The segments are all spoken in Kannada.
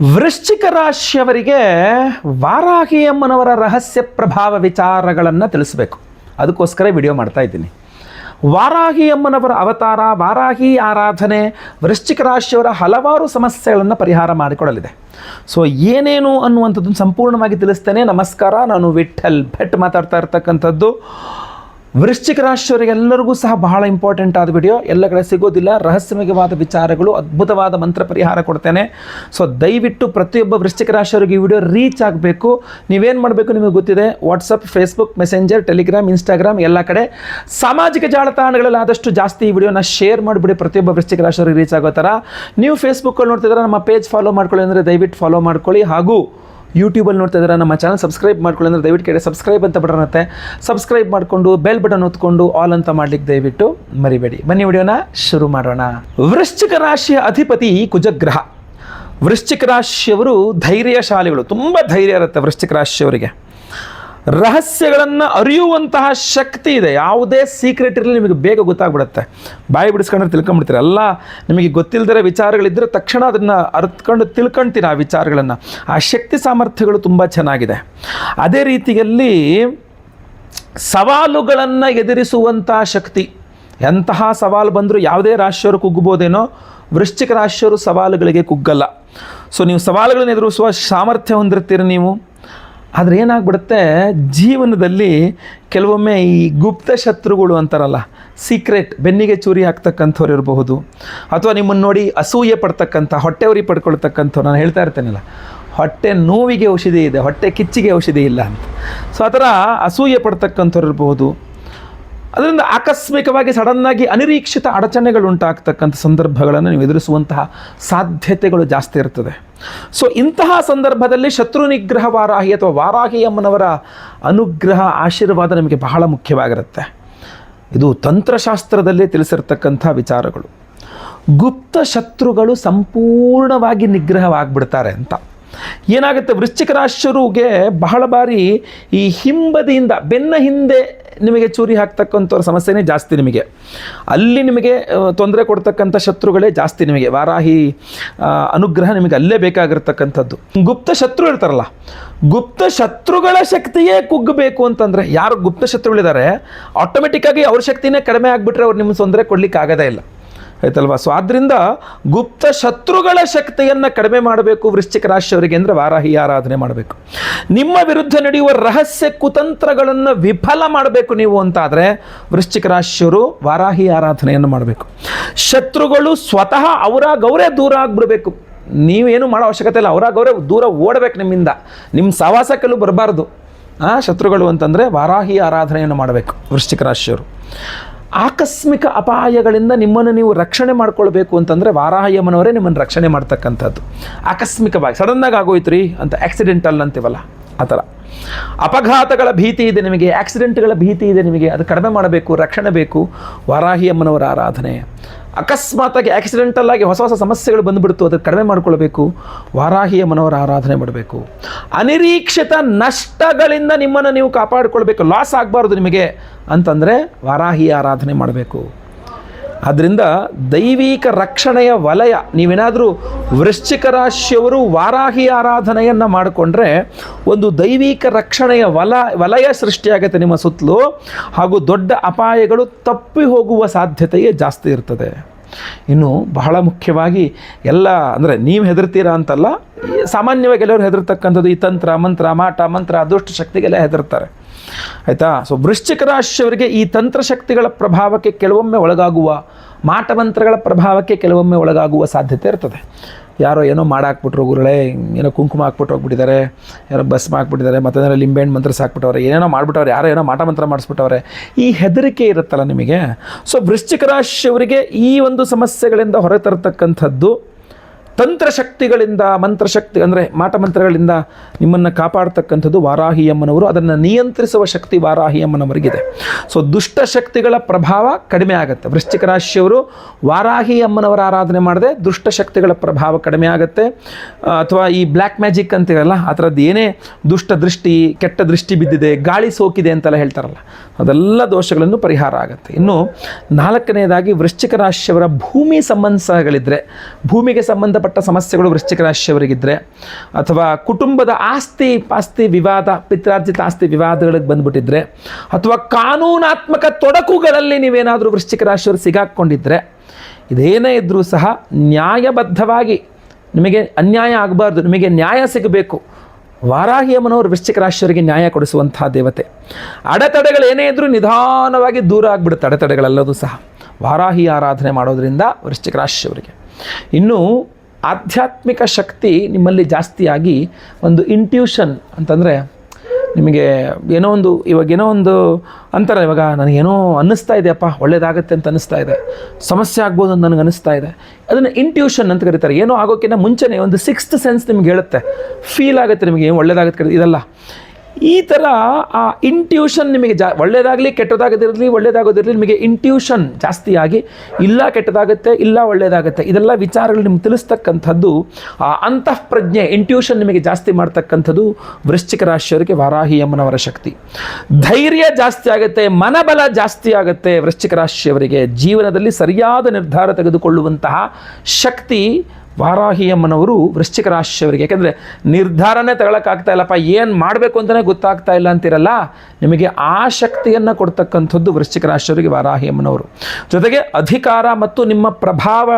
ವೃಶ್ಚಿಕ ರಾಶಿಯವರಿಗೆ ವಾರಾಹಿ ಅಮ್ಮನವರ ರಹಸ್ಯ ಪ್ರಭಾವ ವಿಚಾರಗಳನ್ನು ತಿಳಿಸಬೇಕು. ಅದಕ್ಕೋಸ್ಕರ ವಿಡಿಯೋ ಮಾಡ್ತಾ ಇದ್ದೀನಿ. ವಾರಾಹಿ ಅಮ್ಮನವರ ಅವತಾರ, ವಾರಾಹಿ ಆರಾಧನೆ ವೃಶ್ಚಿಕ ರಾಶಿಯವರ ಹಲವಾರು ಸಮಸ್ಯೆಗಳನ್ನು ಪರಿಹಾರ ಮಾಡಿಕೊಡಲಿದೆ. ಸೊ ಏನೇನು ಅನ್ನುವಂಥದ್ದನ್ನು ಸಂಪೂರ್ಣವಾಗಿ ತಿಳಿಸ್ತೇನೆ. ನಮಸ್ಕಾರ, ನಾನು ವಿಠಲ್ ಭಟ್ ಮಾತಾಡ್ತಾ ಇರ್ತಕ್ಕಂಥದ್ದು. ವೃಶ್ಚಿಕ ರಾಶಿಯವರಿಗೆಲ್ಲರಿಗೂ ಸಹ ಬಹಳ ಇಂಪಾರ್ಟೆಂಟ್ ಆದ ವಿಡಿಯೋ, ಎಲ್ಲ ಕಡೆ ಸಿಗೋದಿಲ್ಲ. ರಹಸ್ಯಮಯವಾದ ವಿಚಾರಗಳು, ಅದ್ಭುತವಾದ ಮಂತ್ರ ಪರಿಹಾರ ಕೊಡ್ತೇನೆ. ಸೊ ದಯವಿಟ್ಟು ಪ್ರತಿಯೊಬ್ಬ ವೃಶ್ಚಿಕ ರಾಶಿಯವರಿಗೆ ಈ ವಿಡಿಯೋ ರೀಚ್ ಆಗಬೇಕು. ನೀವೇನು ಮಾಡಬೇಕು ನಿಮಗೆ ಗೊತ್ತಿದೆ. WhatsApp, Facebook, messenger, Telegram, Instagram ಎಲ್ಲ ಕಡೆ ಸಾಮಾಜಿಕ ಜಾಲತಾಣಗಳಲ್ಲಿ ಆದಷ್ಟು ಜಾಸ್ತಿ ಈ ವಿಡಿಯೋನ ಶೇರ್ ಮಾಡಿಬಿಡಿ. ಪ್ರತಿಯೊಬ್ಬ ವೃಶ್ಚಿಕ ರಾಶಿಯವರಿಗೆ ರೀಚ್ ಆಗೋ ಥರ. ನೀವು ಫೇಸ್ಬುಕ್ಕಲ್ಲಿ ನೋಡ್ತಿದ್ರೆ ನಮ್ಮ ಪೇಜ್ ಫಾಲೋ ಮಾಡ್ಕೊಳ್ಳಿ ಅಂದರೆ ದಯವಿಟ್ಟು ಫಾಲೋ ಮಾಡ್ಕೊಳ್ಳಿ. ಹಾಗೂ ಯೂಟ್ಯೂಬಲ್ಲಿ ನೋಡ್ತಾ ಇದ್ದಾರೆ ನಮ್ಮ ಚಾನಲ್ ಸಬ್ಸ್ಕ್ರೈಬ್ ಮಾಡ್ಕೊಳ್ಳಿ ಅಂದರೆ ದಯವಿಟ್ಟು ಕಡೆ ಸಬ್ಸ್ಕ್ರೈಬ್ ಅಂತ ಬರುತ್ತೆ. ಸಬ್ಸ್ಕ್ರೈಬ್ ಮಾಡಿಕೊಂಡು ಬೆಲ್ ಬಟನ್ ಒತ್ಕೊಂಡು ಆಲ್ ಅಂತ ಮಾಡ್ಲಿಕ್ಕೆ ದಯವಿಟ್ಟು ಮರಿಬೇಡಿ. ಬನ್ನಿ ವಿಡಿಯೋನ ಶುರು ಮಾಡೋಣ. ವೃಶ್ಚಿಕ ರಾಶಿಯ ಅಧಿಪತಿ ಕುಜಗ್ರಹ. ವೃಶ್ಚಿಕ ರಾಶಿಯವರು ಧೈರ್ಯಶಾಲಿಗಳು, ತುಂಬ ಧೈರ್ಯ ಇರುತ್ತೆ ವೃಶ್ಚಿಕ ರಾಶಿಯವರಿಗೆ. ರಹಸ್ಯಗಳನ್ನು ಅರಿಯುವಂತಹ ಶಕ್ತಿ ಇದೆ. ಯಾವುದೇ ಸೀಕ್ರೆಟ್ ಇರಲಿ ನಿಮಗೆ ಬೇಗ ಗೊತ್ತಾಗ್ಬಿಡುತ್ತೆ. ಬಾಯಿ ಬಿಡಿಸ್ಕೊಂಡ್ರೆ ತಿಳ್ಕೊಂಡ್ಬಿಡ್ತೀರ. ಎಲ್ಲ ನಿಮಗೆ ಗೊತ್ತಿಲ್ಲದಿರೋ ವಿಚಾರಗಳಿದ್ದರೆ ತಕ್ಷಣ ಅದನ್ನು ಅರ್ಥಕೊಂಡು ತಿಳ್ಕೊಳ್ತೀರ ಆ ವಿಚಾರಗಳನ್ನು. ಆ ಶಕ್ತಿ ಸಾಮರ್ಥ್ಯಗಳು ತುಂಬ ಚೆನ್ನಾಗಿದೆ. ಅದೇ ರೀತಿಯಲ್ಲಿ ಸವಾಲುಗಳನ್ನು ಎದುರಿಸುವಂಥ ಶಕ್ತಿ. ಎಂತಹ ಸವಾಲು ಬಂದರೂ ಯಾವುದೇ ರಾಶಿಯವರು ಕುಗ್ಗಬೋದೇನೋ, ವೃಶ್ಚಿಕ ರಾಶಿಯವರು ಸವಾಲುಗಳಿಗೆ ಕುಗ್ಗಲ್ಲ. ಸೊ ನೀವು ಸವಾಲುಗಳನ್ನು ಎದುರಿಸುವ ಸಾಮರ್ಥ್ಯ ಹೊಂದಿರ್ತೀರಿ ನೀವು. ಆದರೆ ಏನಾಗ್ಬಿಡುತ್ತೆ, ಜೀವನದಲ್ಲಿ ಕೆಲವೊಮ್ಮೆ ಈ ಗುಪ್ತ ಶತ್ರುಗಳು ಅಂತಾರಲ್ಲ, ಸೀಕ್ರೆಟ್ ಬೆನ್ನಿಗೆ ಚೂರಿ ಹಾಕ್ತಕ್ಕಂಥವ್ರು ಇರಬಹುದು. ಅಥವಾ ನಿಮ್ಮನ್ನು ನೋಡಿ ಅಸೂಯೆ ಪಡ್ತಕ್ಕಂಥ, ಹೊಟ್ಟೆ ಉರಿ ಪಡ್ಕೊಳ್ತಕ್ಕಂಥವ್ರು. ನಾನು ಹೇಳ್ತಾ ಇರ್ತೇನಲ್ಲ, ಹೊಟ್ಟೆ ನೋವಿಗೆ ಔಷಧಿ ಇದೆ, ಹೊಟ್ಟೆ ಕಿಚ್ಚಿಗೆ ಔಷಧಿ ಇಲ್ಲ ಅಂತ. ಸೊ ಆ ಥರ ಅಸೂಯೆ ಪಡ್ತಕ್ಕಂಥವ್ರು ಇರಬಹುದು. ಅದರಿಂದ ಆಕಸ್ಮಿಕವಾಗಿ ಸಡನ್ನಾಗಿ ಅನಿರೀಕ್ಷಿತ ಅಡಚಣೆಗಳು ಉಂಟಾಗ್ತಕ್ಕಂಥ ಸಂದರ್ಭಗಳನ್ನು ನೀವು ಎದುರಿಸುವಂತಹ ಸಾಧ್ಯತೆಗಳು ಜಾಸ್ತಿ ಇರ್ತದೆ. ಸೊ ಇಂತಹ ಸಂದರ್ಭದಲ್ಲಿ ಶತ್ರು ನಿಗ್ರಹ ವಾರಾಹಿ ಅಥವಾ ವಾರಾಹಿ ಅಮ್ಮನವರ ಅನುಗ್ರಹ, ಆಶೀರ್ವಾದ ನಿಮಗೆ ಬಹಳ ಮುಖ್ಯವಾಗಿರುತ್ತೆ. ಇದು ತಂತ್ರಶಾಸ್ತ್ರದಲ್ಲೇ ತಿಳಿಸಿರ್ತಕ್ಕಂಥ ವಿಚಾರಗಳು. ಗುಪ್ತ ಶತ್ರುಗಳು ಸಂಪೂರ್ಣವಾಗಿ ನಿಗ್ರಹವಾಗಿಬಿಡ್ತಾರೆ ಅಂತ. ಏನಾಗುತ್ತೆ, ವೃಶ್ಚಿಕ ರಾಶಿಯವರಿಗೆ ಬಹಳ ಬಾರಿ ಈ ಹಿಂಬದಿಯಿಂದ, ಬೆನ್ನ ಹಿಂದೆ ನಿಮಗೆ ಚೂರಿ ಹಾಕ್ತಕ್ಕಂಥವ್ರ ಸಮಸ್ಯೆನೇ ಜಾಸ್ತಿ. ನಿಮಗೆ ಅಲ್ಲಿ ನಿಮಗೆ ತೊಂದರೆ ಕೊಡ್ತಕ್ಕಂಥ ಶತ್ರುಗಳೇ ಜಾಸ್ತಿ. ನಿಮಗೆ ವಾರಾಹಿ ಅನುಗ್ರಹ ನಿಮಗೆ ಅಲ್ಲೇ ಬೇಕಾಗಿರ್ತಕ್ಕಂಥದ್ದು. ಗುಪ್ತ ಶತ್ರು ಇರ್ತಾರಲ್ಲ, ಗುಪ್ತ ಶತ್ರುಗಳ ಶಕ್ತಿಯೇ ಕುಗ್ಗಬೇಕು ಅಂತಂದರೆ, ಯಾರು ಗುಪ್ತ ಶತ್ರುಗಳಿದ್ದಾರೆ ಆಟೋಮೆಟಿಕ್ಕಾಗಿ ಅವ್ರ ಶಕ್ತಿನೇ ಕಡಿಮೆ ಆಗಿಬಿಟ್ರೆ ಅವ್ರು ನಿಮ್ಮ ತೊಂದರೆ ಕೊಡಲಿಕ್ಕೆ ಆಗೋದೇ ಇಲ್ಲ, ಆಯ್ತಲ್ವಾ. ಸೊ ಆದ್ದರಿಂದ ಗುಪ್ತ ಶತ್ರುಗಳ ಶಕ್ತಿಯನ್ನು ಕಡಿಮೆ ಮಾಡಬೇಕು ವೃಶ್ಚಿಕ ರಾಶಿಯವರಿಗೆ ಅಂದರೆ ವಾರಾಹಿ ಆರಾಧನೆ ಮಾಡಬೇಕು. ನಿಮ್ಮ ವಿರುದ್ಧ ನಡೆಯುವ ರಹಸ್ಯ ಕುತಂತ್ರಗಳನ್ನು ವಿಫಲ ಮಾಡಬೇಕು ನೀವು ಅಂತಾದರೆ ವೃಶ್ಚಿಕ ರಾಶಿಯವರು ವಾರಾಹಿ ಆರಾಧನೆಯನ್ನು ಮಾಡಬೇಕು. ಶತ್ರುಗಳು ಸ್ವತಃ ಅವರೇ ದೂರ ಆಗಿಬಿಡಬೇಕು. ನೀವೇನು ಮಾಡೋ ಅವಶ್ಯಕತೆ ಇಲ್ಲ, ಅವರೇ ದೂರ ಓಡಬೇಕು ನಿಮ್ಮಿಂದ. ನಿಮ್ಮ ಸಹವಾಸಕ್ಕಲ್ಲೂ ಬರಬಾರ್ದು ಶತ್ರುಗಳು ಅಂತಂದರೆ ವಾರಾಹಿ ಆರಾಧನೆಯನ್ನು ಮಾಡಬೇಕು ವೃಶ್ಚಿಕ ರಾಶಿಯವರು. ಆಕಸ್ಮಿಕ ಅಪಾಯಗಳಿಂದ ನಿಮ್ಮನ್ನು ನೀವು ರಕ್ಷಣೆ ಮಾಡ್ಕೊಳ್ಬೇಕು ಅಂತಂದರೆ ವಾರಾಹಿ ಅಮ್ಮನವರೇ ನಿಮ್ಮನ್ನು ರಕ್ಷಣೆ ಮಾಡ್ತಕ್ಕಂಥದ್ದು. ಆಕಸ್ಮಿಕವಾಗಿ ಸಡನ್ನಾಗಿ ಆಗೋಯ್ತು ರೀ ಅಂತ, ಆಕ್ಸಿಡೆಂಟಲ್ ಅಂತೀವಲ್ಲ ಆ ಥರ. ಅಪಘಾತಗಳ ಭೀತಿ ಇದೆ ನಿಮಗೆ, ಆಕ್ಸಿಡೆಂಟ್ಗಳ ಭೀತಿ ಇದೆ ನಿಮಗೆ, ಅದು ಕಡಿಮೆ ಮಾಡಬೇಕು, ರಕ್ಷಣೆ ಬೇಕು, ವಾರಾಹಿ ಅಮ್ಮನವರ ಆರಾಧನೆ. ಅಕಸ್ಮಾತಾಗಿ ಆಕ್ಸಿಡೆಂಟಲ್ ಆಗಿ ಹೊಸ ಹೊಸ ಸಮಸ್ಯೆಗಳು ಬಂದುಬಿಡ್ತು, ಅದನ್ನು ಕಡಿಮೆ ಮಾಡ್ಕೊಳ್ಬೇಕು, ವಾರಾಹಿ ಅಮ್ಮನವರ ಆರಾಧನೆ ಮಾಡಬೇಕು. ಅನಿರೀಕ್ಷಿತ ನಷ್ಟಗಳಿಂದ ನಿಮ್ಮನ್ನು ನೀವು ಕಾಪಾಡಿಕೊಳ್ಬೇಕು, ಲಾಸ್ ಆಗಬಾರ್ದು ನಿಮಗೆ ಅಂತಂದರೆ ವಾರಾಹಿ ಆರಾಧನೆ ಮಾಡಬೇಕು. ಆದ್ದರಿಂದ ದೈವಿಕ ರಕ್ಷಣೆಯ ವಲಯ, ನೀವೇನಾದರೂ ವೃಶ್ಚಿಕ ರಾಶಿಯವರು ವಾರಾಹಿ ಆರಾಧನೆಯನ್ನು ಮಾಡಿಕೊಂಡ್ರೆ ಒಂದು ದೈವಿಕ ರಕ್ಷಣೆಯ ವಲಯ ಸೃಷ್ಟಿಯಾಗುತ್ತೆ ನಿಮ್ಮ ಸುತ್ತಲೂ. ಹಾಗೂ ದೊಡ್ಡ ಅಪಾಯಗಳು ತಪ್ಪಿ ಹೋಗುವ ಸಾಧ್ಯತೆಯೇ ಜಾಸ್ತಿ ಇರ್ತದೆ. ಇನ್ನು ಬಹಳ ಮುಖ್ಯವಾಗಿ ಎಲ್ಲ ಅಂದರೆ ನೀವು ಹೆದರ್ತೀರಾ ಅಂತಲ್ಲ, ಸಾಮಾನ್ಯವಾಗಿ ಎಲ್ಲರೂ ಹೆದರ್ತಕ್ಕಂಥದ್ದು ಈ ತಂತ್ರ ಮಂತ್ರ ಮಾಟ ಮಂತ್ರ ಅದೃಷ್ಟ ಶಕ್ತಿಗೆಲ್ಲ ಹೆದರ್ತಾರೆ, ಆಯಿತಾ. ಸೊ ವೃಶ್ಚಿಕ ರಾಶಿಯವರಿಗೆ ಈ ತಂತ್ರಶಕ್ತಿಗಳ ಪ್ರಭಾವಕ್ಕೆ ಕೆಲವೊಮ್ಮೆ ಒಳಗಾಗುವ, ಮಾಟ ಮಂತ್ರಗಳ ಪ್ರಭಾವಕ್ಕೆ ಕೆಲವೊಮ್ಮೆ ಒಳಗಾಗುವ ಸಾಧ್ಯತೆ ಇರ್ತದೆ. ಯಾರೋ ಏನೋ ಮಾಡಾಕ್ಬಿಟ್ರು ಗುರುಗಳೇ, ಏನೋ ಕುಂಕುಮ ಹಾಕ್ಬಿಟ್ಟು ಹೋಗ್ಬಿಟ್ಟಿದ್ದಾರೆ, ಏನೋ ಭಸ್ಮ ಹಾಕ್ಬಿಟ್ಟಿದ್ದಾರೆ, ಮತ್ತೇನೋ ಲಿಂಬೆಹಣ್ಣು ಮಂತ್ರ ಸಾಕ್ಬಿಟ್ಟವ್ರೆ, ಏನೇನೋ ಮಾಡಿಬಿಟ್ಟವ್ರೆ, ಯಾರೋ ಏನೋ ಮಾಟ ಮಂತ್ರ ಮಾಡಿಸ್ಬಿಟ್ಟವ್ರೆ, ಈ ಹೆದರಿಕೆ ಇರುತ್ತಲ್ಲ ನಿಮಗೆ. ಸೊ ವೃಶ್ಚಿಕ ರಾಶಿಯವರಿಗೆ ಈ ಒಂದು ಸಮಸ್ಯೆಗಳಿಂದ ಹೊರತರತಕ್ಕಂಥದ್ದು ತಂತ್ರಶಕ್ತಿಗಳಿಂದ, ಮಂತ್ರಶಕ್ತಿ ಅಂದರೆ ಮಾಟ ಮಂತ್ರಗಳಿಂದ ನಿಮ್ಮನ್ನು ಕಾಪಾಡ್ತಕ್ಕಂಥದ್ದು ವಾರಾಹಿ ಅಮ್ಮನವರು. ಅದನ್ನು ನಿಯಂತ್ರಿಸುವ ಶಕ್ತಿ ವಾರಾಹಿ ಅಮ್ಮನವರಿಗಿದೆ. ಸೊ ದುಷ್ಟ ಶಕ್ತಿಗಳ ಪ್ರಭಾವ ಕಡಿಮೆ ಆಗುತ್ತೆ. ವೃಶ್ಚಿಕ ರಾಶಿಯವರು ವಾರಾಹಿ ಅಮ್ಮನವರ ಆರಾಧನೆ ಮಾಡದೆ ದುಷ್ಟ ಶಕ್ತಿಗಳ ಪ್ರಭಾವ ಕಡಿಮೆ ಆಗುತ್ತೆ. ಅಥವಾ ಈ ಬ್ಲ್ಯಾಕ್ ಮ್ಯಾಜಿಕ್ ಅಂತೀರಲ್ಲ, ಆ ಥರದ್ದು ಏನೇ ದುಷ್ಟ ದೃಷ್ಟಿ, ಕೆಟ್ಟ ದೃಷ್ಟಿ ಬಿದ್ದಿದೆ, ಗಾಳಿ ಸೋಕಿದೆ ಅಂತೆಲ್ಲ ಹೇಳ್ತಾರಲ್ಲ, ಅದೆಲ್ಲ ದೋಷಗಳನ್ನು ಪರಿಹಾರ ಆಗುತ್ತೆ. ಇನ್ನು ನಾಲ್ಕನೇದಾಗಿ ವೃಶ್ಚಿಕ ರಾಶಿಯವರ ಭೂಮಿ ಸಂಬಂಧಗಳಿದ್ದರೆ, ಭೂಮಿಗೆ ಸಂಬಂಧಪಟ್ಟ ಸಂಬಂಧಪಟ್ಟ ಸಮಸ್ಯೆಗಳು ವೃಶ್ಚಿಕ ರಾಶಿಯವರಿಗಿದ್ದರೆ, ಅಥವಾ ಕುಟುಂಬದ ಆಸ್ತಿ ವಿವಾದ, ಪಿತ್ರಾರ್ಜಿತ ಆಸ್ತಿ ವಿವಾದಗಳಿಗೆ ಬಂದುಬಿಟ್ಟಿದ್ರೆ, ಅಥವಾ ಕಾನೂನಾತ್ಮಕ ತೊಡಕುಗಳಲ್ಲಿ ನೀವೇನಾದರೂ ವೃಶ್ಚಿಕ ರಾಶಿಯವರು ಸಿಗಾಕ್ಕೊಂಡಿದ್ರೆ, ಇದೇನೇ ಇದ್ದರೂ ಸಹ ನ್ಯಾಯಬದ್ಧವಾಗಿ ನಿಮಗೆ ಅನ್ಯಾಯ ಆಗಬಾರ್ದು, ನಿಮಗೆ ನ್ಯಾಯ ಸಿಗಬೇಕು. ವಾರಾಹಿ ಅಮ್ಮನವರು ವೃಶ್ಚಿಕ ರಾಶಿಯವರಿಗೆ ನ್ಯಾಯ ಕೊಡಿಸುವಂತಹ ದೇವತೆ. ಅಡೆತಡೆಗಳು ಏನೇ ಇದ್ದರೂ ನಿಧಾನವಾಗಿ ದೂರ ಆಗಿಬಿಡುತ್ತೆ ಅಡೆತಡೆಗಳೆಲ್ಲದೂ ಸಹ ವಾರಾಹಿ ಆರಾಧನೆ ಮಾಡೋದರಿಂದ ವೃಶ್ಚಿಕ ರಾಶಿಯವರಿಗೆ. ಇನ್ನು ಆಧ್ಯಾತ್ಮಿಕ ಶಕ್ತಿ ನಿಮ್ಮಲ್ಲಿ ಜಾಸ್ತಿಯಾಗಿ ಒಂದು ಇಂಟ್ಯೂಷನ್ ಅಂತಂದರೆ, ನಿಮಗೆ ಏನೋ ಒಂದು ಅಂತಾರೆ, ಇವಾಗ ನನಗೇನೋ ಅನ್ನಿಸ್ತಾ ಇದೆಯಪ್ಪ, ಒಳ್ಳೇದಾಗತ್ತೆ ಅಂತ ಅನ್ನಿಸ್ತಾ ಇದೆ, ಸಮಸ್ಯೆ ಆಗ್ಬೋದು ಅಂತ ನನಗೆ ಅನ್ನಿಸ್ತಾ ಇದೆ, ಅದನ್ನು ಇಂಟ್ಯೂಷನ್ ಅಂತ ಕರೀತಾರೆ. ಏನೋ ಆಗೋಕ್ಕಿಂತ ಮುಂಚೆನೇ ಒಂದು ಸಿಕ್ಸ್ತ್ ಸೆನ್ಸ್ ನಿಮ್ಗೆ ಹೇಳುತ್ತೆ, ಫೀಲ್ ಆಗುತ್ತೆ ನಿಮಗೆ ಏನು ಒಳ್ಳೇದಾಗುತ್ತೆ ಇದೆಲ್ಲ. ಈ ಥರ ಆ ಇಂಟ್ಯೂಷನ್ ನಿಮಗೆ ಒಳ್ಳೇದಾಗಲಿ ಒಳ್ಳೇದಾಗೋದಿರಲಿ ನಿಮಗೆ ಇಂಟ್ಯೂಷನ್ ಜಾಸ್ತಿಯಾಗಿ ಇಲ್ಲ ಕೆಟ್ಟದಾಗುತ್ತೆ, ಇಲ್ಲ ಒಳ್ಳೇದಾಗುತ್ತೆ, ಇದೆಲ್ಲ ವಿಚಾರಗಳು ನಿಮ್ಗೆ ತಿಳಿಸ್ತಕ್ಕಂಥದ್ದು ಆ ಅಂತಃಪ್ರಜ್ಞೆ, ಇಂಟ್ಯೂಷನ್ ನಿಮಗೆ ಜಾಸ್ತಿ ಮಾಡ್ತಕ್ಕಂಥದ್ದು ವೃಶ್ಚಿಕ ರಾಶಿಯವರಿಗೆ ವಾರಾಹಿ ಅಮ್ಮನವರ ಶಕ್ತಿ. ಧೈರ್ಯ ಜಾಸ್ತಿ ಆಗುತ್ತೆ, ಮನಬಲ ಜಾಸ್ತಿ ಆಗುತ್ತೆ. ವೃಶ್ಚಿಕ ರಾಶಿಯವರಿಗೆ ಜೀವನದಲ್ಲಿ ಸರಿಯಾದ ನಿರ್ಧಾರ ತೆಗೆದುಕೊಳ್ಳುವಂತಹ ಶಕ್ತಿ ವಾರಾಹಿ ಅಮ್ಮನವರು ವೃಶ್ಚಿಕ ರಾಶಿಯವರಿಗೆ. ಯಾಕೆಂದರೆ ನಿರ್ಧಾರನೇ ತಗೊಳಕ್ಕಾಗ್ತಾ ಇಲ್ಲಪ್ಪ, ಏನು ಮಾಡಬೇಕು ಅಂತಲೇ ಗೊತ್ತಾಗ್ತಾ ಇಲ್ಲ ಅಂತಿರಲ್ಲ, ನಿಮಗೆ ಆ ಶಕ್ತಿಯನ್ನು ಕೊಡ್ತಕ್ಕಂಥದ್ದು ವೃಶ್ಚಿಕ ರಾಶಿಯವರಿಗೆ ವಾರಾಹಿ ಅಮ್ಮನವರು. ಜೊತೆಗೆ ಅಧಿಕಾರ ಮತ್ತು ನಿಮ್ಮ ಪ್ರಭಾವ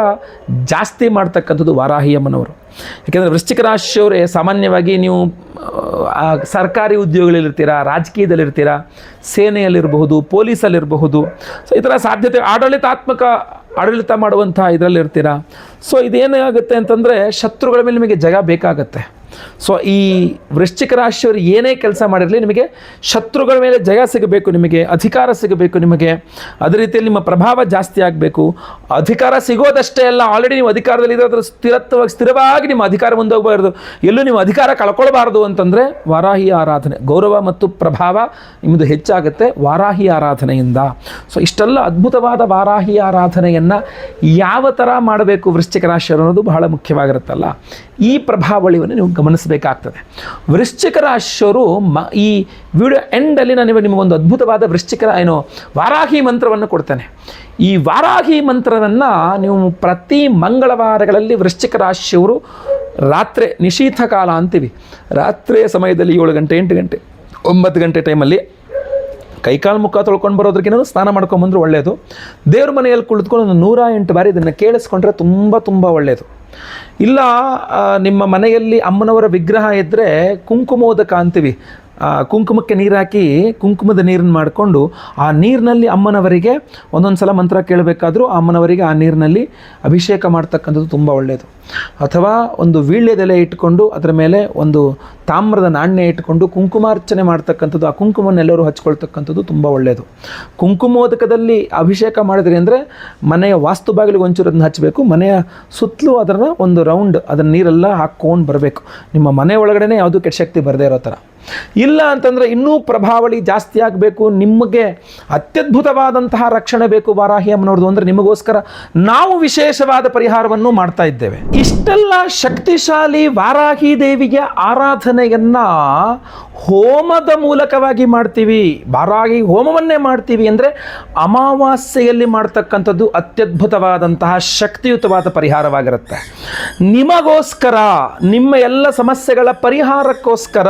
ಜಾಸ್ತಿ ಮಾಡ್ತಕ್ಕಂಥದ್ದು ವಾರಾಹಿ ಅಮ್ಮನವರು. ಯಾಕೆಂದರೆ ವೃಶ್ಚಿಕ ರಾಶಿಯವರೇ ಸಾಮಾನ್ಯವಾಗಿ ನೀವು ಸರ್ಕಾರಿ ಉದ್ಯೋಗಗಳಲ್ಲಿರ್ತೀರ, ರಾಜಕೀಯದಲ್ಲಿರ್ತೀರ, ಸೇನೆಯಲ್ಲಿರಬಹುದು, ಪೊಲೀಸಲ್ಲಿರಬಹುದು. ಸೊ ಈ ಥರ ಸಾಧ್ಯತೆ ಆಡಳಿತ ಮಾಡುವಂಥ ಇದರಲ್ಲಿರ್ತೀರ. ಸೊ ಇದೇನಾಗುತ್ತೆ ಅಂತಂದರೆ ಶತ್ರುಗಳ ಮೇಲೆ ನಿಮಗೆ ಜಯ ಬೇಕಾಗತ್ತೆ. ಸೊ ಈ ವೃಶ್ಚಿಕ ರಾಶಿಯವರು ಏನೇ ಕೆಲಸ ಮಾಡಿರಲಿ ನಿಮಗೆ ಶತ್ರುಗಳ ಮೇಲೆ ಜಯ ಸಿಗಬೇಕು, ನಿಮಗೆ ಅಧಿಕಾರ ಸಿಗಬೇಕು, ನಿಮಗೆ ಅದೇ ರೀತಿಯಲ್ಲಿ ನಿಮ್ಮ ಪ್ರಭಾವ ಜಾಸ್ತಿ ಆಗಬೇಕು. ಅಧಿಕಾರ ಸಿಗೋದಷ್ಟೇ ಅಲ್ಲ, ಆಲ್ರೆಡಿ ನೀವು ಅಧಿಕಾರದಲ್ಲಿ ಇರೋದ್ರ ಸ್ಥಿರವಾಗಿ ನಿಮ್ಮ ಅಧಿಕಾರ ಮುಂದೋಗಬಾರ್ದು, ಎಲ್ಲೂ ನೀವು ಅಧಿಕಾರ ಕಳ್ಕೊಳ್ಬಾರ್ದು ಅಂತಂದರೆ ವಾರಾಹಿ ಆರಾಧನೆ, ಗೌರವ ಮತ್ತು ಪ್ರಭಾವ ನಿಮ್ಮದು ಹೆಚ್ಚಾಗುತ್ತೆ ವಾರಾಹಿ ಆರಾಧನೆಯಿಂದ. ಸೊ ಇಷ್ಟೆಲ್ಲ ಅದ್ಭುತವಾದ ವಾರಾಹಿ ಆರಾಧನೆಯನ್ನು ಯಾವ ಥರ ಮಾಡಬೇಕು ವೃಶ್ಚಿಕ ರಾಶಿಯವರು ಅನ್ನೋದು ಬಹಳ ಮುಖ್ಯವಾಗಿರುತ್ತಲ್ಲ. ಈ ಪ್ರಭಾವಳಿಯನ್ನು ನೀವು ಗಮನಿಸಬೇಕಾಗ್ತದೆ. ವೃಶ್ಚಿಕ ರಾಶಿಯವರು ಈ ವಿಡಿಯೋ ಎಂಡಲ್ಲಿ ನಾನು ನಿಮಗೊಂದು ಅದ್ಭುತವಾದ ವಾರಾಹಿ ಮಂತ್ರವನ್ನು ಕೊಡ್ತೇನೆ. ಈ ವಾರಾಹಿ ಮಂತ್ರವನ್ನು ನೀವು ಪ್ರತಿ ಮಂಗಳವಾರಗಳಲ್ಲಿ ವೃಶ್ಚಿಕ ರಾಶಿಯವರು ರಾತ್ರಿ ನಿಶೀಥ ಕಾಲ ಅಂತೀವಿ, ರಾತ್ರಿಯ ಸಮಯದಲ್ಲಿ 7 ಗಂಟೆ 8 ಗಂಟೆ 9 ಗಂಟೆ ಟೈಮಲ್ಲಿ ಕೈಕಾಲು ಮುಖ ತೊಳ್ಕೊಂಡು ಬರೋದ್ರಕ್ಕಿಂತ ಸ್ನಾನ ಮಾಡ್ಕೊಂಬಂದ್ರೆ ಒಳ್ಳೆಯದು. ದೇವ್ರ ಮನೆಯಲ್ಲಿ ಕುಳಿತುಕೊಂಡು ಒಂದು 108 ಬಾರಿ ಇದನ್ನು ಕೇಳಿಸ್ಕೊಂಡ್ರೆ ತುಂಬ ಒಳ್ಳೆಯದು. ಇಲ್ಲ ನಿಮ್ಮ ಮನೆಯಲ್ಲಿ ಅಮ್ಮನವರ ವಿಗ್ರಹ ಇದ್ದರೆ ಕುಂಕುಮೋದಕ ಅಂತೀವಿ, ಕುಂಕುಮಕ್ಕೆ ನೀರು ಹಾಕಿ ಕುಂಕುಮದ ನೀರನ್ನು ಮಾಡಿಕೊಂಡು ಆ ನೀರಿನಲ್ಲಿ ಅಮ್ಮನವರಿಗೆ ಒಂದೊಂದು ಸಲ ಮಂತ್ರ ಕೇಳಬೇಕಾದ್ರೂ ಅಮ್ಮನವರಿಗೆ ಆ ನೀರಿನಲ್ಲಿ ಅಭಿಷೇಕ ಮಾಡ್ತಕ್ಕಂಥದ್ದು ತುಂಬ ಒಳ್ಳೆಯದು. ಅಥವಾ ಒಂದು ವೀಳ್ಯದೆಲೆ ಇಟ್ಕೊಂಡು ಅದರ ಮೇಲೆ ಒಂದು ತಾಮ್ರದ ನಾಣ್ಯ ಇಟ್ಕೊಂಡು ಕುಂಕುಮಾರ್ಚನೆ ಮಾಡ್ತಕ್ಕಂಥದ್ದು, ಆ ಕುಂಕುಮನ್ನೆಲ್ಲರೂ ಹಚ್ಕೊಳ್ತಕ್ಕಂಥದ್ದು ತುಂಬ ಒಳ್ಳೆಯದು. ಕುಂಕುಮೋದಕದಲ್ಲಿ ಅಭಿಷೇಕ ಮಾಡಿದ್ರಿ ಅಂದರೆ ಮನೆಯ ವಾಸ್ತು ಬಾಗಿಲಿಗೆ ಒಂಚೂರು ಅದನ್ನು ಹಚ್ಚಬೇಕು, ಮನೆಯ ಸುತ್ತಲೂ ಅದನ್ನು ಒಂದು ರೌಂಡ್ ಅದನ್ನು ನೀರೆಲ್ಲ ಹಾಕ್ಕೊಂಡು ಬರಬೇಕು, ನಿಮ್ಮ ಮನೆ ಒಳಗಡೆ ಯಾವುದೂ ಕೆಟ್ಟ ಶಕ್ತಿ ಬರದೇ ಇರೋ ಥರ. ಇಲ್ಲ ಅಂತಂದರೆ ಇನ್ನೂ ಪ್ರಭಾವಳಿ ಜಾಸ್ತಿ ಆಗಬೇಕು, ನಿಮಗೆ ಅತ್ಯದ್ಭುತವಾದಂತಹ ರಕ್ಷಣೆ ಬೇಕು ವಾರಾಹಿ ಅಮ್ಮನವ್ರದ್ದು ಅಂದರೆ ನಿಮಗೋಸ್ಕರ ನಾವು ವಿಶೇಷವಾದ ಪರಿಹಾರವನ್ನು ಮಾಡ್ತಾ ಇದ್ದೇವೆ. ಇಷ್ಟೆಲ್ಲ ಶಕ್ತಿಶಾಲಿ ವಾರಾಹಿ ದೇವಿಗೆ ಆರಾಧನೆಯನ್ನು ಹೋಮದ ಮೂಲಕವಾಗಿ ಮಾಡ್ತೀವಿ. ವಾರಾಹಿ ಹೋಮವನ್ನೇ ಮಾಡ್ತೀವಿ ಅಂದರೆ ಅಮಾವಾಸ್ಯೆಯಲ್ಲಿ ಮಾಡ್ತಕ್ಕಂಥದ್ದು ಅತ್ಯದ್ಭುತವಾದಂತಹ ಶಕ್ತಿಯುತವಾದ ಪರಿಹಾರವಾಗಿರುತ್ತೆ. ನಿಮಗೋಸ್ಕರ, ನಿಮ್ಮ ಎಲ್ಲ ಸಮಸ್ಯೆಗಳ ಪರಿಹಾರಕ್ಕೋಸ್ಕರ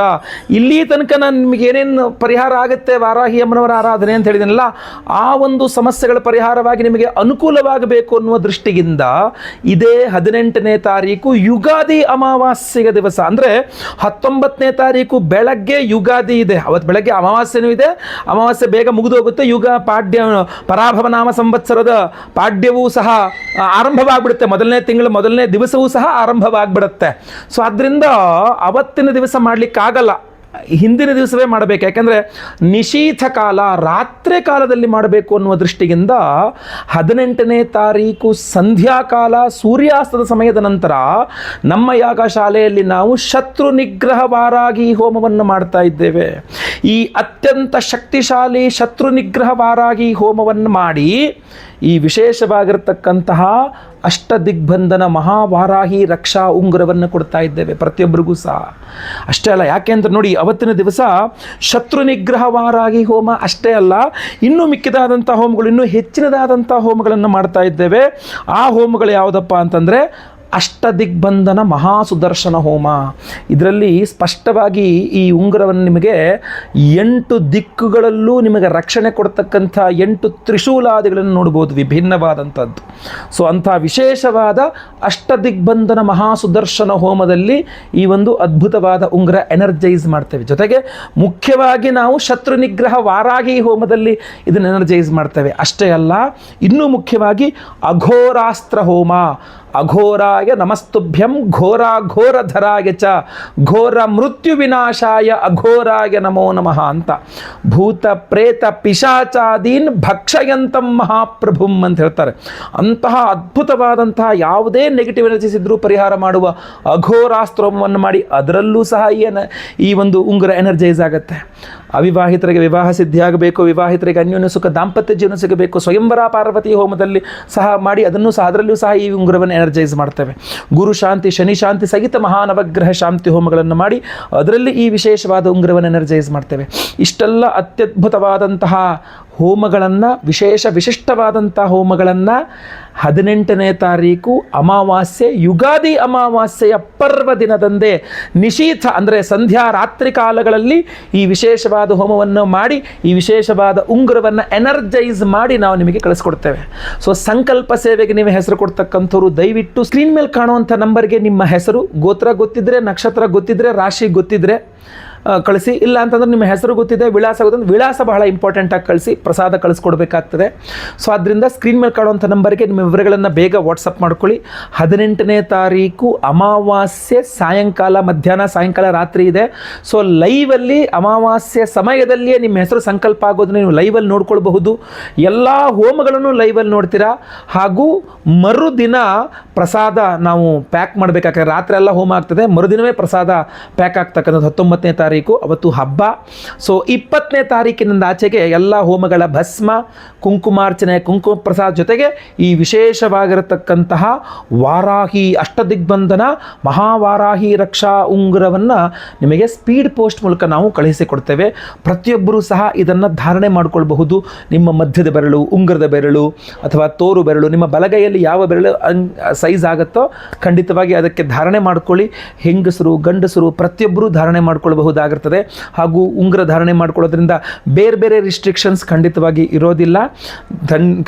ಇಲ್ಲಿ ತನಕ ನಾನು ನಿಮಗೆ ಏನೇನು ಪರಿಹಾರ ಆಗುತ್ತೆ ವಾರಾಹಿ ಅಮ್ಮನವರ ಆರಾಧನೆ ಅಂತ ಹೇಳಿದನಲ್ಲ, ಆ ಒಂದು ಸಮಸ್ಯೆಗಳ ಪರಿಹಾರವಾಗಿ ನಿಮಗೆ ಅನುಕೂಲವಾಗಬೇಕು ಅನ್ನುವ ದೃಷ್ಟಿಯಿಂದ ಇದೇ 18ನೇ ತಾರೀಕು ಯುಗಾದಿ ಅಮಾವಾಸ್ಯೆಯ ದಿವಸ, ಅಂದರೆ 19ನೇ ತಾರೀಕು ಬೆಳಗ್ಗೆ ಯುಗಾದಿ ಇದೆ, ಅವತ್ತು ಬೆಳಗ್ಗೆ ಅಮಾವಾಸ್ಯೆನೂ ಇದೆ, ಅಮಾವಾಸ್ಯೆ ಬೇಗ ಮುಗಿದೋಗುತ್ತೆ, ಪರಾಭವ ನಾಮ ಸಂವತ್ಸರದ ಪಾಡ್ಯವೂ ಸಹ ಆರಂಭವಾಗ್ಬಿಡುತ್ತೆ, ಮೊದಲನೇ ತಿಂಗಳು ಮೊದಲನೇ ದಿವಸವೂ ಸಹ ಆರಂಭವಾಗ್ಬಿಡುತ್ತೆ. ಸೊ ಆದ್ದರಿಂದ ಅವತ್ತಿನ ದಿವಸ ಮಾಡಲಿಕ್ಕಾಗಲ್ಲ, ಹಿಂದಿನ ದಿವಸವೇ ಮಾಡಬೇಕು. ಯಾಕೆಂದರೆ ನಿಶೀಥ ಕಾಲ, ರಾತ್ರಿ ಕಾಲದಲ್ಲಿ ಮಾಡಬೇಕು ಅನ್ನುವ ದೃಷ್ಟಿಯಿಂದ 18ನೇ ತಾರೀಕು ಸಂಧ್ಯಾಕಾಲ ಸೂರ್ಯಾಸ್ತದ ಸಮಯದ ನಂತರ ನಮ್ಮ ಯಾಗಶಾಲೆಯಲ್ಲಿ ನಾವು ಶತ್ರು ನಿಗ್ರಹ ವಾರಾಹಿ ಹೋಮವನ್ನು ಮಾಡ್ತಾ ಇದ್ದೇವೆ. ಈ ಅತ್ಯಂತ ಶಕ್ತಿಶಾಲಿ ಶತ್ರು ನಿಗ್ರಹ ವಾರಾಹಿ ಹೋಮವನ್ನು ಮಾಡಿ ಈ ವಿಶೇಷವಾಗಿರತಕ್ಕಂತಹ ಅಷ್ಟದಿಗ್ಬಂಧನ ಮಹಾವಾರಾಹಿ ರಕ್ಷಾ ಉಂಗುರವನ್ನು ಕೊಡ್ತಾ ಇದ್ದೇವೆ ಪ್ರತಿಯೊಬ್ಬರಿಗೂ ಸಹ. ಅಷ್ಟೇ ಅಲ್ಲ, ಯಾಕೆ ಅಂತ ನೋಡಿ, ಅವತ್ತಿನ ದಿವಸ ಶತ್ರು ನಿಗ್ರಹ ವಾರಾಹಿ ಹೋಮ ಅಷ್ಟೇ ಅಲ್ಲ, ಇನ್ನೂ ಮಿಕ್ಕಿದಾದಂಥ ಹೋಮಗಳು, ಇನ್ನೂ ಹೆಚ್ಚಿನದಾದಂಥ ಹೋಮಗಳನ್ನು ಮಾಡ್ತಾ ಇದ್ದೇವೆ. ಆ ಹೋಮಗಳು ಯಾವುದಪ್ಪ ಅಂತಂದರೆ ಅಷ್ಟದಿಗ್ಬಂಧನ ಮಹಾಸುದರ್ಶನ ಹೋಮ. ಇದರಲ್ಲಿ ಸ್ಪಷ್ಟವಾಗಿ ಈ ಉಂಗುರವನ್ನು ನಿಮಗೆ 8 ದಿಕ್ಕುಗಳಲ್ಲೂ ನಿಮಗೆ ರಕ್ಷಣೆ ಕೊಡ್ತಕ್ಕಂಥ 8 ತ್ರಿಶೂಲಾದಿಗಳನ್ನು ನೋಡ್ಬೋದು, ವಿಭಿನ್ನವಾದಂಥದ್ದು. ಸೊ ಅಂಥ ವಿಶೇಷವಾದ ಅಷ್ಟದಿಗ್ಬಂಧನ ಮಹಾಸುದರ್ಶನ ಹೋಮದಲ್ಲಿ ಈ ಒಂದು ಅದ್ಭುತವಾದ ಉಂಗುರ ಎನರ್ಜೈಸ್ ಮಾಡ್ತೇವೆ. ಜೊತೆಗೆ ಮುಖ್ಯವಾಗಿ ನಾವು ಶತ್ರು ನಿಗ್ರಹ ವಾರಾಹಿ ಹೋಮದಲ್ಲಿ ಇದನ್ನು ಎನರ್ಜೈಸ್ ಮಾಡ್ತೇವೆ. ಅಷ್ಟೇ ಅಲ್ಲ, ಇನ್ನೂ ಮುಖ್ಯವಾಗಿ ಅಘೋರಾಸ್ತ್ರ ಹೋಮ, ಅಘೋರಾಯ ನಮಸ್ತುಭ್ಯಂ ಘೋರಾಘೋರಧರಾಯ ಚ ಘೋರ ಮೃತ್ಯು ವಿನಾಶಾಯ ಅಘೋರಾಯ ನಮೋ ನಮಃ ಅಂತ ಭೂತ ಪ್ರೇತ ಪಿಶಾಚಾದೀನ್ ಭಕ್ಷಯಂತಂ ಮಹಾಪ್ರಭುಂ ಅಂತ ಹೇಳ್ತಾರೆ. ಅಂತಹ ಅದ್ಭುತವಾದಂತಹ ಯಾವುದೇ ನೆಗೆಟಿವ್ ಎನರ್ಜೀಸ್ ಇದ್ರೂ ಪರಿಹಾರ ಮಾಡುವ ಅಘೋರಾಸ್ತ್ರವನ್ನು ಮಾಡಿ ಅದರಲ್ಲೂ ಸಹ ಈ ಒಂದು ಉಂಗುರ ಎನರ್ಜೈಸ್ ಆಗುತ್ತೆ. ಅವಿವಾಹಿತರಿಗೆ ವಿವಾಹ ಸಿದ್ಧಿಯಾಗಬೇಕು, ವಿವಾಹಿತರಿಗೆ ಅನ್ಯೋನ್ಯ ಸುಖ ದಾಂಪತ್ಯ ಜೀವನ ಸಿಗಬೇಕು, ಸ್ವಯಂವರ ಪಾರ್ವತಿ ಹೋಮದಲ್ಲಿ ಸಹ ಮಾಡಿ ಅದನ್ನು ಸಹ ಅದರಲ್ಲೂ ಸಹ ಈ ಉಂಗುರವನ್ನು ಎನರ್ಜೈಸ್ ಮಾಡ್ತೇವೆ. ಗುರು ಶಾಂತಿ ಶನಿ ಶಾಂತಿ ಸಹಿತ ಮಹಾನವಗ್ರಹ ಶಾಂತಿ ಹೋಮಗಳನ್ನು ಮಾಡಿ ಅದರಲ್ಲಿ ಈ ವಿಶೇಷವಾದ ಉಂಗುರವನ್ನು ಎನರ್ಜೈಸ್ ಮಾಡ್ತೇವೆ. ಇಷ್ಟೆಲ್ಲ ಅತ್ಯದ್ಭುತವಾದಂತಹ ಹೋಮಗಳನ್ನು, ವಿಶಿಷ್ಟವಾದಂಥ ಹೋಮಗಳನ್ನು 18ನೇ ತಾರೀಕು ಅಮಾವಾಸ್ಯೆ, ಯುಗಾದಿ ಅಮಾವಾಸ್ಯೆಯ ಪರ್ವ ದಿನದಂದೇ ನಿಶೀಥ ಅಂದರೆ ಸಂಧ್ಯಾ ರಾತ್ರಿ ಕಾಲಗಳಲ್ಲಿ ಈ ವಿಶೇಷವಾದ ಹೋಮವನ್ನು ಮಾಡಿ ಈ ವಿಶೇಷವಾದ ಉಂಗುರವನ್ನು ಎನರ್ಜೈಸ್ ಮಾಡಿ ನಾವು ನಿಮಗೆ ಕಳಿಸ್ಕೊಡ್ತೇವೆ. ಸೊ ಸಂಕಲ್ಪ ಸೇವೆಗೆ ನೀವು ಹೆಸರು ಕೊಡ್ತಕ್ಕಂಥವ್ರು ದಯವಿಟ್ಟು ಸ್ಕ್ರೀನ್ ಮೇಲೆ ಕಾಣುವಂಥ ನಂಬರ್ಗೆ ನಿಮ್ಮ ಹೆಸರು, ಗೋತ್ರ ಗೊತ್ತಿದ್ದರೆ, ನಕ್ಷತ್ರ ಗೊತ್ತಿದ್ದರೆ, ರಾಶಿ ಗೊತ್ತಿದ್ದರೆ ಕಳಿಸಿ. ಇಲ್ಲ ಅಂತಂದ್ರೆ ನಿಮ್ಮ ಹೆಸರು ಗೊತ್ತಿದೆ, ವಿಳಾಸ ಗೊತ್ತಿದೆ, ವಿಳಾಸ ಬಹಳ ಇಂಪಾರ್ಟೆಂಟಾಗಿ ಕಳಿಸಿ, ಪ್ರಸಾದ ಕಳಿಸ್ಕೊಡ್ಬೇಕಾಗ್ತದೆ. ಸೊ ಆದ್ದರಿಂದ ಸ್ಕ್ರೀನ್ ಮೇಲೆ ಕಾಣುವಂಥ ನಂಬರ್ಗೆ ನಿಮ್ಮ ವಿವರಗಳನ್ನು ಬೇಗ ವಾಟ್ಸಪ್ ಮಾಡ್ಕೊಳ್ಳಿ. 18ನೇ ತಾರೀಕು ಅಮಾವಾಸ್ಯೆ ಸಾಯಂಕಾಲ, ಮಧ್ಯಾಹ್ನ ಸಾಯಂಕಾಲ ರಾತ್ರಿ ಇದೆ. ಸೊ ಲೈವಲ್ಲಿ ಅಮಾವಾಸ್ಯೆ ಸಮಯದಲ್ಲಿಯೇ ನಿಮ್ಮ ಹೆಸರು ಸಂಕಲ್ಪ ಆಗೋದನ್ನು ನೀವು ಲೈವಲ್ಲಿ ನೋಡ್ಕೊಳ್ಬಹುದು. ಎಲ್ಲ ಹೋಮಗಳನ್ನು ಲೈವಲ್ಲಿ ನೋಡ್ತೀರಾ. ಹಾಗೂ ಮರುದಿನ ಪ್ರಸಾದ ನಾವು ಪ್ಯಾಕ್ ಮಾಡಬೇಕಾಗ್ತದೆ. ರಾತ್ರಿ ಎಲ್ಲ ಹೋಮ ಆಗ್ತದೆ, ಮರುದಿನವೇ ಪ್ರಸಾದ ಪ್ಯಾಕ್ ಆಗ್ತಕ್ಕಂಥದ್ದು 19ನೇ ತಾರೀಕು, ಅವತ್ತು ಹಬ್ಬ. ಸೊ 20ನೇ ತಾರೀಕಿನಿಂದ ಆಚೆಗೆ ಎಲ್ಲ ಹೋಮಗಳ ಭಸ್ಮ, ಕುಂಕುಮಾರ್ಚನೆ, ಕುಂಕುಮ ಪ್ರಸಾದ ಜೊತೆಗೆ ಈ ವಿಶೇಷವಾಗಿರತಕ್ಕಂತಹ ವಾರಾಹಿ ಅಷ್ಟದಿಗ್ಬಂಧನ ಮಹಾವಾರಾಹಿ ರಕ್ಷಾ ಉಂಗುರವನ್ನು ನಿಮಗೆ ಸ್ಪೀಡ್ ಪೋಸ್ಟ್ ಮೂಲಕ ನಾವು ಕಳುಹಿಸಿಕೊಡ್ತೇವೆ. ಪ್ರತಿಯೊಬ್ಬರೂ ಸಹ ಇದನ್ನು ಧಾರಣೆ ಮಾಡಿಕೊಳ್ಬಹುದು. ನಿಮ್ಮ ಮಧ್ಯದ ಬೆರಳು, ಉಂಗುರದ ಬೆರಳು ಅಥವಾ ತೋರು ಬೆರಳು, ನಿಮ್ಮ ಬಲಗೈಯಲ್ಲಿ ಯಾವ ಬೆರಳು ಸೈಜ್ ಆಗುತ್ತೋ ಖಂಡಿತವಾಗಿ ಅದಕ್ಕೆ ಧಾರಣೆ ಮಾಡ್ಕೊಳ್ಳಿ. ಹೆಂಗಸರು ಗಂಡಸರು ಪ್ರತಿಯೊಬ್ಬರೂ ಧಾರಣೆ ಮಾಡ್ಕೊಳ್ಬಹುದಾಗಿರ್ತದೆ. ಹಾಗೂ ಉಂಗುರ ಧಾರಣೆ ಮಾಡ್ಕೊಳ್ಳೋದ್ರಿಂದ ಬೇರೆ ಬೇರೆ ರಿಸ್ಟ್ರಿಕ್ಷನ್ಸ್ ಖಂಡಿತವಾಗಿ ಇರೋದಿಲ್ಲ.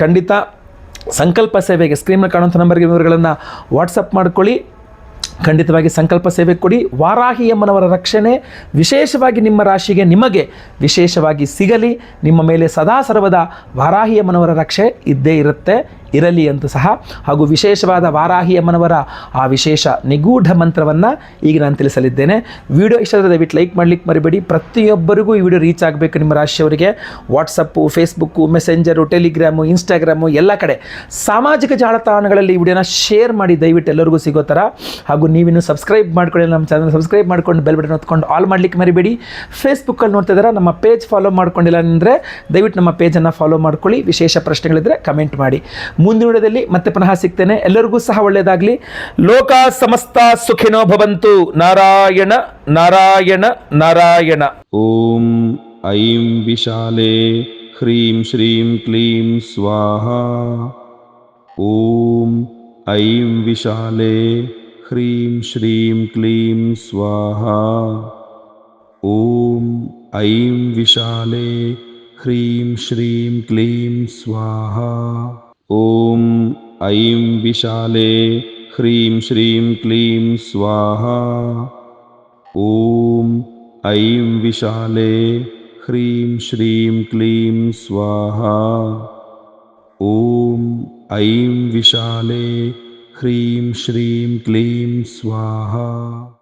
ಖಂಡಿತ ಸಂಕಲ್ಪ ಸೇವೆಗೆ ಸ್ಕ್ರೀನ್ ಮೇಲೆ ಕಾಣುವಂಥ ನಂಬರ್ಗೆ ವಿವರಗಳನ್ನು ವಾಟ್ಸಪ್ ಮಾಡ್ಕೊಳ್ಳಿ. ಖಂಡಿತವಾಗಿ ಸಂಕಲ್ಪ ಸೇವೆ ಕೊಡಿ. ವಾರಾಹಿ ಅಮ್ಮನವರ ರಕ್ಷಣೆ ವಿಶೇಷವಾಗಿ ನಿಮ್ಮ ರಾಶಿಗೆ ನಿಮಗೆ ವಿಶೇಷವಾಗಿ ಸಿಗಲಿ. ನಿಮ್ಮ ಮೇಲೆ ಸದಾ ಸರ್ವದ ವಾರಾಹಿ ಅಮ್ಮನವರ ರಕ್ಷೆ ಇದ್ದೇ ಇರಲಿ ಅಂತ ಸಹ. ಹಾಗೂ ವಿಶೇಷವಾದ ವಾರಾಹಿ ಅಮ್ಮನವರ ಆ ವಿಶೇಷ ನಿಗೂಢ ಮಂತ್ರವನ್ನು ಈಗ ನಾನು ತಿಳಿಸಲಿದ್ದೇನೆ. ವಿಡಿಯೋ ಇಷ್ಟ ದಯವಿಟ್ಟು ಲೈಕ್ ಮಾಡಲಿಕ್ಕೆ ಮರಿಬೇಡಿ. ಪ್ರತಿಯೊಬ್ಬರಿಗೂ ಈ ವಿಡಿಯೋ ರೀಚ್ ಆಗಬೇಕು. ನಿಮ್ಮ ರಾಶಿಯವರಿಗೆ WhatsApp, Facebook, messenger, Telegram, Instagram ಎಲ್ಲ ಕಡೆ ಸಾಮಾಜಿಕ ಜಾಲತಾಣಗಳಲ್ಲಿ ಈ ವಿಡಿಯೋನ ಶೇರ್ ಮಾಡಿ ದಯವಿಟ್ಟು ಎಲ್ಲರಿಗೂ ಸಿಗೋ ಥರ. ಹಾಗೂ ನೀವಿನ್ನು ಸಬ್ಸ್ಕ್ರೈಬ್ ಮಾಡ್ಕೊಳ್ಳಿ, ನಮ್ಮ ಚಾನಲ್ ಸಬ್ಸ್ಕ್ರೈಬ್ ಮಾಡ್ಕೊಂಡು ಬೆಲ್ ಬಟನ್ ಹೊತ್ಕೊಂಡು ಆಲ್ ಮಾಡಲಿಕ್ಕೆ ಮರಿಬೇಡಿ. ಫೇಸ್ಬುಕ್ಕಲ್ಲಿ ನೋಡ್ತಾ ಇದ್ದಾರೆ, ನಮ್ಮ ಪೇಜ್ ಫಾಲೋ ಮಾಡ್ಕೊಂಡಿಲ್ಲ ಅಂದರೆ ದಯವಿಟ್ಟು ನಮ್ಮ ಪೇಜನ್ನು ಫಾಲೋ ಮಾಡ್ಕೊಳ್ಳಿ. ವಿಶೇಷ ಪ್ರಶ್ನೆಗಳಿದ್ದರೆ ಕಮೆಂಟ್ ಮಾಡಿ. ಮುಂದಿನ ವಿಡಿಯೋದಲ್ಲಿ ಮತ್ತೆ ಪುನಃ ಸಿಗ್ತೇನೆ. ಎಲ್ಲರಿಗೂ ಸಹ ಒಳ್ಳೆಯದಾಗಲಿ. ಲೋಕ ಸಮಸ್ತ ಸುಖಿನೋ ಭವಂತು. ನಾರಾಯಣ ನಾರಾಯಣ ನಾರಾಯಣ. ಓಂ ಐಂ ವಿಶಾಲೆ ಹ್ರೀಂ ಶ್ರೀಂ ಕ್ಲೀಂ ಸ್ವಾಹಾ. ಓಂ ಐಂ ವಿಶಾಲೆ ಹ್ರೀಂ ಶ್ರೀಂ ಕ್ಲೀಂ ಸ್ವಾಹಾ. ಓಂ ಐಂ ವಿಶಾಲೆ ಹ್ರೀಂ ಶ್ರೀಂ ಕ್ಲೀಂ ಸ್ವಾಹಾ. ಓಂ ಐಂ ವಿಶಾಲೆ ಹ್ರೀಂ ಶ್ರೀಂ ಕ್ಲೀಂ ಸ್ವಾಹಾ. ಓಂ ಐಂ ವಿಶಾಲೆ ಹ್ರೀಂ ಶ್ರೀಂ ಕ್ಲೀಂ ಸ್ವಾಹಾ. ಓಂ ಐಂ ವಿಶಾಲೆ ಹ್ರೀಂ ಶ್ರೀಂ ಕ್ಲೀಂ ಸ್ವಾಹಾ.